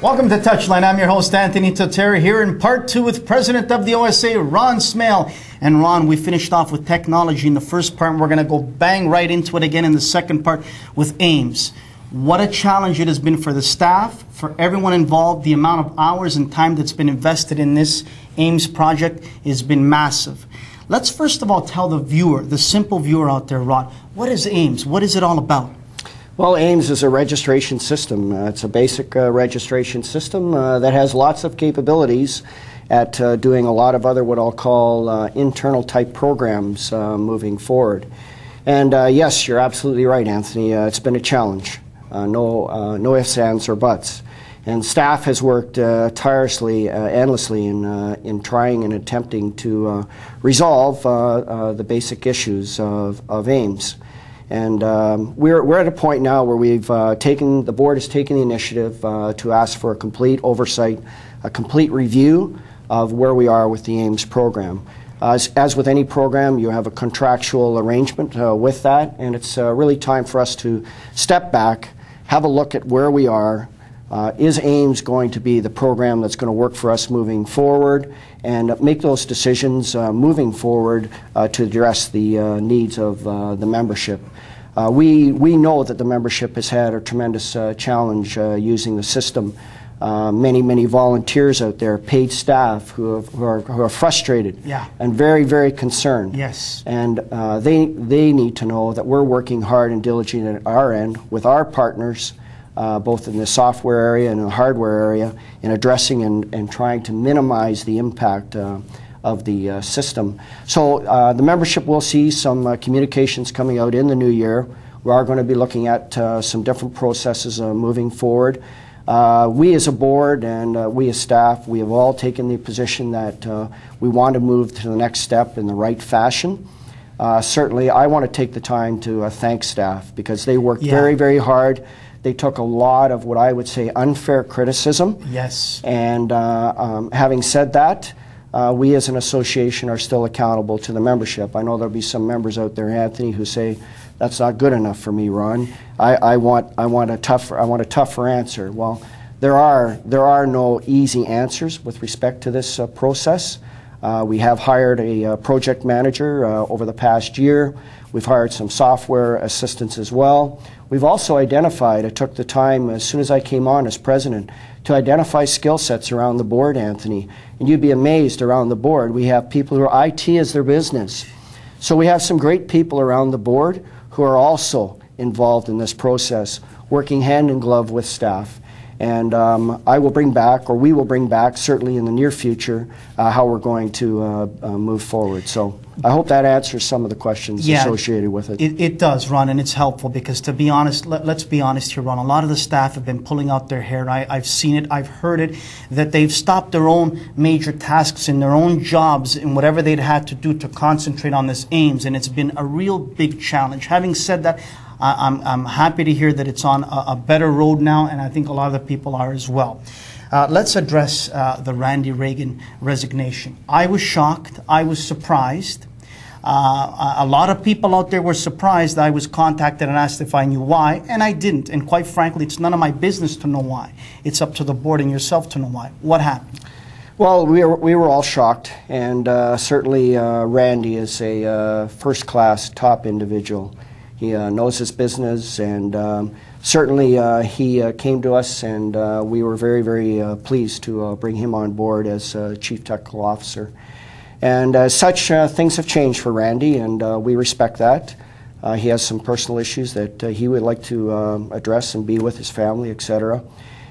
Welcome to Touchline. I'm your host, Anthony Totera, here in part 2 with President of the OSA, Ron Smale. And Ron, we finished off with technology in the first part, and we're going to go bang right into it again in the second part with A.I.M.S. What a challenge it has been for the staff, for everyone involved. The amount of hours and time that's been invested in this A.I.M.S project has been massive. Let's first of all tell the viewer, the simple viewer out there, Ron, what is A.I.M.S? What is it all about? Well, A.I.M.S is a registration system. It's a basic registration system that has lots of capabilities at doing a lot of other what I'll call internal type programs moving forward. And yes, you're absolutely right, Anthony. It's been a challenge. No ifs, ands, or buts. And staff has worked tirelessly, endlessly in trying and attempting to resolve the basic issues of A.I.M.S. And we're at a point now where the board has taken the initiative to ask for a complete oversight, a complete review of where we are with the A.I.M.S program. As with any program, you have a contractual arrangement with that, and it's really time for us to step back, have a look at where we are. Is A.I.M.S going to be the program that's going to work for us moving forward, and make those decisions moving forward to address the needs of the membership. We know that the membership has had a tremendous challenge using the system. Many volunteers out there, paid staff who are frustrated, yeah, and very concerned. Yes. And they need to know that we're working hard and diligent at our end with our partners, both in the software area and in the hardware area, in addressing and trying to minimize the impact of the system. So the membership will see some communications coming out in the new year. We are going to be looking at some different processes moving forward. We as a board and we as staff, we have all taken the position that we want to move to the next step in the right fashion. Certainly, I want to take the time to thank staff, because they worked very hard. They took a lot of what I would say unfair criticism. Yes. And having said that, we as an association are still accountable to the membership. I know there'll be some members out there, Anthony, who say, that's not good enough for me, Ron. I want a tougher answer. Well, there are no easy answers with respect to this process. We have hired a project manager over the past year. We've hired some software assistants as well. We've also identified, I took the time as soon as I came on as president, to identify skill sets around the board, Anthony. And you'd be amazed, around the board, we have people who are IT as their business. So we have some great people around the board who are also involved in this process, working hand in glove with staff. And I will bring back, or we will bring back, certainly in the near future, how we're going to move forward. So I hope that answers some of the questions associated with it. It does, Ron, and it's helpful, because to be honest, let's be honest here, Ron, a lot of the staff have been pulling out their hair. I've seen it, I've heard it, that they've stopped their own major tasks in their own jobs and whatever they'd had to do to concentrate on this A.I.M.S, and it's been a real big challenge. Having said that, I'm happy to hear that it's on a better road now, and I think a lot of the people are as well. Let's address the Randy Ragan resignation. I was shocked. I was surprised. A lot of people out there were surprised. I was contacted and asked if I knew why, and I didn't. And quite frankly, it's none of my business to know why. It's up to the board and yourself to know why. What happened? Well, we were all shocked, and certainly Randy is a first-class, top individual. He knows his business, and certainly he came to us, and we were very pleased to bring him on board as Chief Technical Officer. And as such, things have changed for Randy, and we respect that. He has some personal issues that he would like to address and be with his family, etc.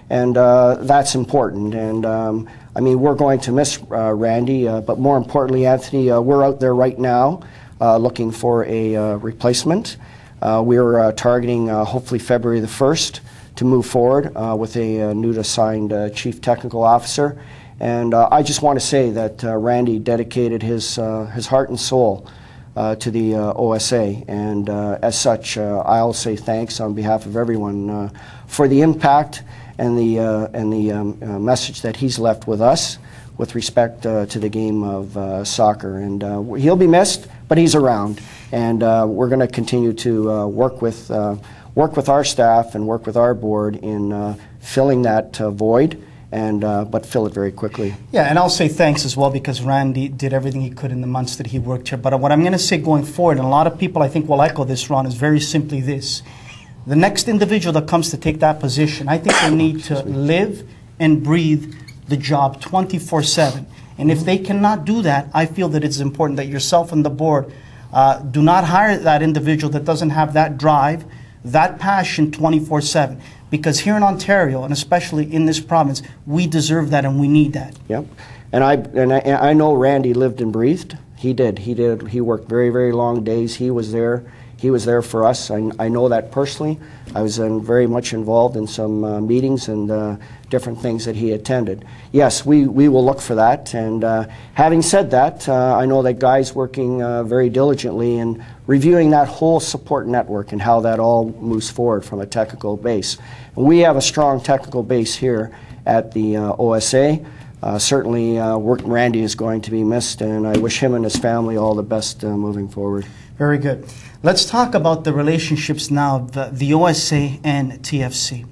And that's important. And I mean, we're going to miss Randy, but more importantly, Anthony, we're out there right now looking for a replacement. We're targeting hopefully February the 1st to move forward with a new assigned Chief Technical Officer. And I just want to say that Randy dedicated his heart and soul to the OSA, and as such, I'll say thanks on behalf of everyone for the impact and the message that he's left with us with respect to the game of soccer. And he'll be missed, but he's around, and we're going to continue to work with our staff and work with our board in filling that void, and but fill it very quickly. Yeah, and I'll say thanks as well, because Randy did everything he could in the months that he worked here. But what I'm going to say going forward, and a lot of people I think will echo this, Ron, is very simply this. The next individual that comes to take that position, I think they need to live and breathe the job 24/7. And if they cannot do that, I feel that it's important that yourself and the board do not hire that individual that doesn't have that drive, that passion 24/7. Because here in Ontario, and especially in this province, we deserve that and we need that. Yep. And I know Randy lived and breathed. He did. He worked very, very long days. He was there. He was there for us. I know that personally. I was very much involved in some meetings and different things that he attended. Yes, we will look for that. And having said that, I know that Guy's working very diligently in reviewing that whole support network and how that all moves forward from a technical base. And we have a strong technical base here at the OSA. Certainly, Randy is going to be missed, and I wish him and his family all the best moving forward. Very good. Let's talk about the relationships now of the OSA and TFC.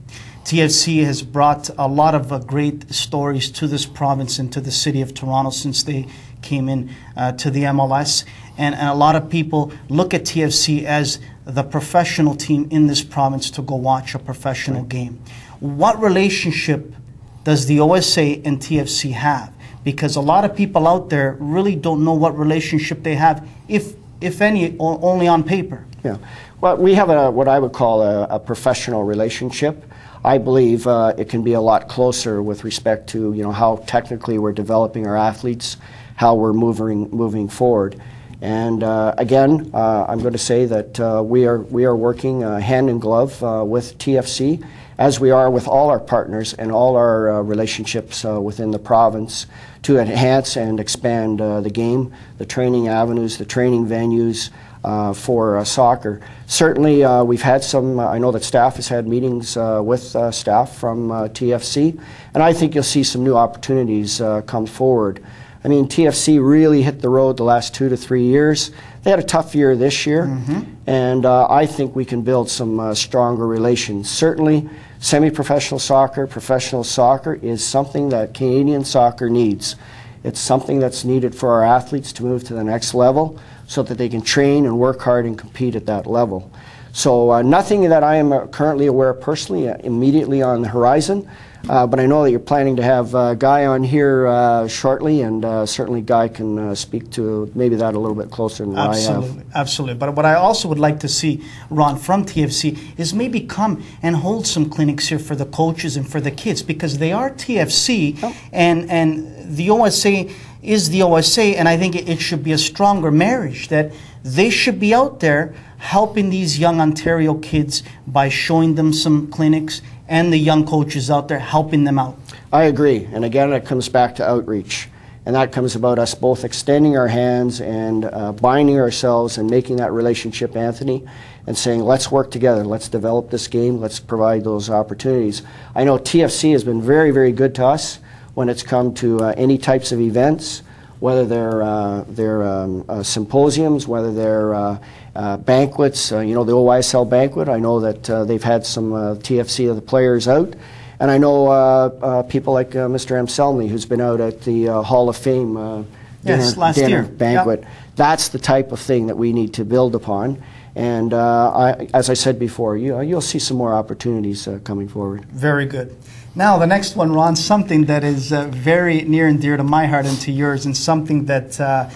TFC has brought a lot of great stories to this province and to the city of Toronto since they came in to the MLS. And a lot of people look at TFC as the professional team in this province to go watch a professional game. What relationship does the OSA and TFC have? Because a lot of people out there really don't know what relationship they have, if any, only on paper. Yeah. Well, we have what I would call a professional relationship. I believe it can be a lot closer with respect to how technically we're developing our athletes, how we're moving forward. And again, I'm going to say that we are working hand in glove with TFC, as we are with all our partners and all our relationships within the province, to enhance and expand the game, the training avenues, the training venues for soccer. Certainly, we've had some, I know that staff has had meetings with staff from TFC, and I think you'll see some new opportunities come forward. I mean, TFC really hit the road the last 2 to 3 years. They had a tough year this year, and I think we can build some stronger relations. Certainly, semi-professional soccer, professional soccer is something that Canadian soccer needs. It's something that's needed for our athletes to move to the next level so that they can train and work hard and compete at that level. So nothing that I am currently aware of personally immediately on the horizon, but I know that you're planning to have Guy on here shortly, and certainly Guy can speak to maybe that a little bit closer than I have. Absolutely. But what I also would like to see, Ron, from TFC is maybe come and hold some clinics here for the coaches and for the kids, because they are TFC, and the OSA is the OSA, and I think it should be a stronger marriage, that they should be out there helping these young Ontario kids by showing them some clinics, and the young coaches out there helping them out. I agree, and again it comes back to outreach, and that comes about us both extending our hands and binding ourselves and making that relationship, Anthony, and saying let's work together, let's develop this game, let's provide those opportunities. I know TFC has been very, very good to us when it's come to any types of events, whether they're symposiums, whether they're banquets, the OISL banquet. I know that they've had some TFC of the players out. And I know people like Mr. Anselmi, who's been out at the Hall of Fame dinner banquet. Yep. That's the type of thing that we need to build upon. And as I said before, you'll see some more opportunities coming forward. Very good. Now, the next one, Ron, something that is very near and dear to my heart and to yours, and something that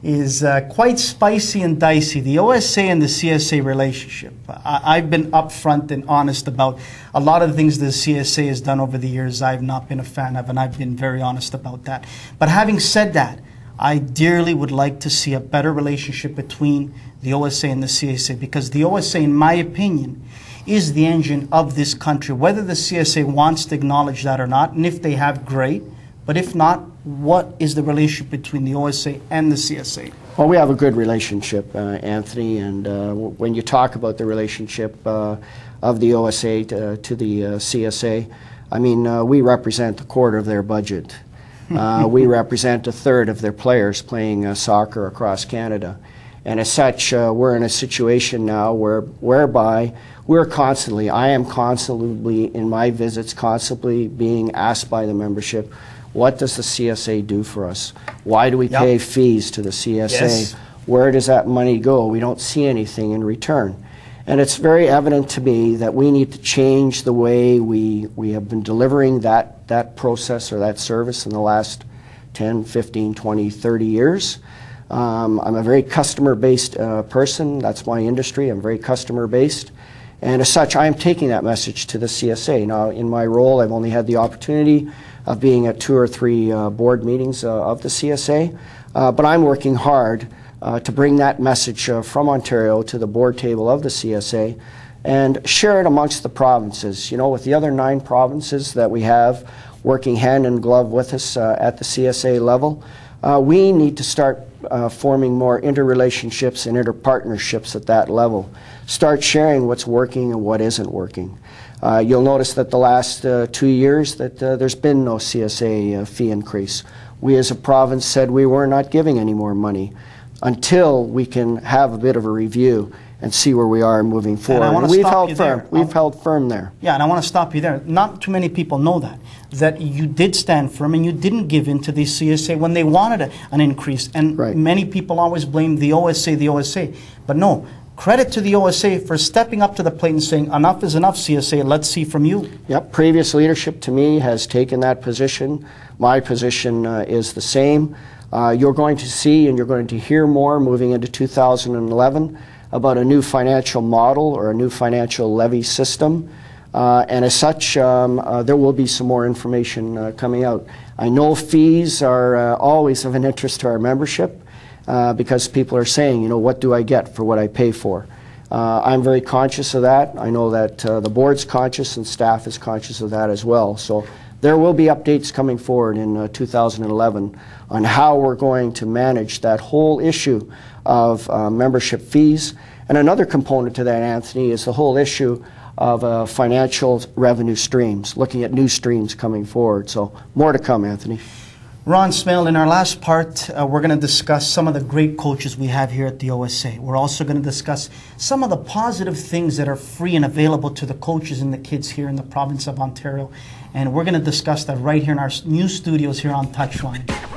is quite spicy and dicey, the OSA and the CSA relationship. I've been upfront and honest about a lot of the things the CSA has done over the years I've not been a fan of, and I've been very honest about that. But having said that, I dearly would like to see a better relationship between the OSA and the CSA, because the OSA, in my opinion, is the engine of this country, whether the CSA wants to acknowledge that or not, and if they have, great. But if not, what is the relationship between the OSA and the CSA? Well, we have a good relationship, Anthony, and when you talk about the relationship of the OSA to the CSA, I mean, we represent a quarter of their budget. We represent a third of their players playing soccer across Canada. And as such, we're in a situation now whereby I am constantly, in my visits, constantly being asked by the membership, what does the CSA do for us? Why do we pay fees to the CSA? Yes. Where does that money go? We don't see anything in return. And it's very evident to me that we need to change the way we have been delivering that process or that service in the last 10, 15, 20, 30 years. I'm a very customer-based person. That's my industry. I'm very customer-based. And as such, I am taking that message to the CSA. Now, in my role, I've only had the opportunity of being at 2 or 3 board meetings of the CSA, but I'm working hard to bring that message from Ontario to the board table of the CSA and share it amongst the provinces. You know, with the other 9 provinces that we have working hand in glove with us at the CSA level, we need to start forming more interrelationships and interpartnerships at that level. Start sharing what's working and what isn't working. You'll notice that the last 2 years that there's been no CSA fee increase. We as a province said we were not giving any more money until we can have a bit of a review and see where we are moving forward. And we've held firm. We've held firm there. Yeah, and I want to stop you there. Not too many people know that you did stand firm and you didn't give in to the CSA when they wanted an increase. And many people always blame the OSA. But no, credit to the OSA for stepping up to the plate and saying, enough is enough, CSA, let's see from you. Yep, previous leadership to me has taken that position. My position is the same. You're going to see and you're going to hear more moving into 2011 about a new financial model or a new financial levy system. And as such, there will be some more information coming out. I know fees are always of an interest to our membership because people are saying, you know, what do I get for what I pay for? I'm very conscious of that. I know that the board's conscious and staff is conscious of that as well. So there will be updates coming forward in 2011 on how we're going to manage that whole issue of membership fees. And another component to that, Anthony, is the whole issue of financial revenue streams, looking at new streams coming forward. So more to come, Anthony. Ron, Smale, in our last part, we're going to discuss some of the great coaches we have here at the OSA. We're also going to discuss some of the positive things that are free and available to the coaches and the kids here in the province of Ontario. And we're going to discuss that right here in our new studios here on TouchLine.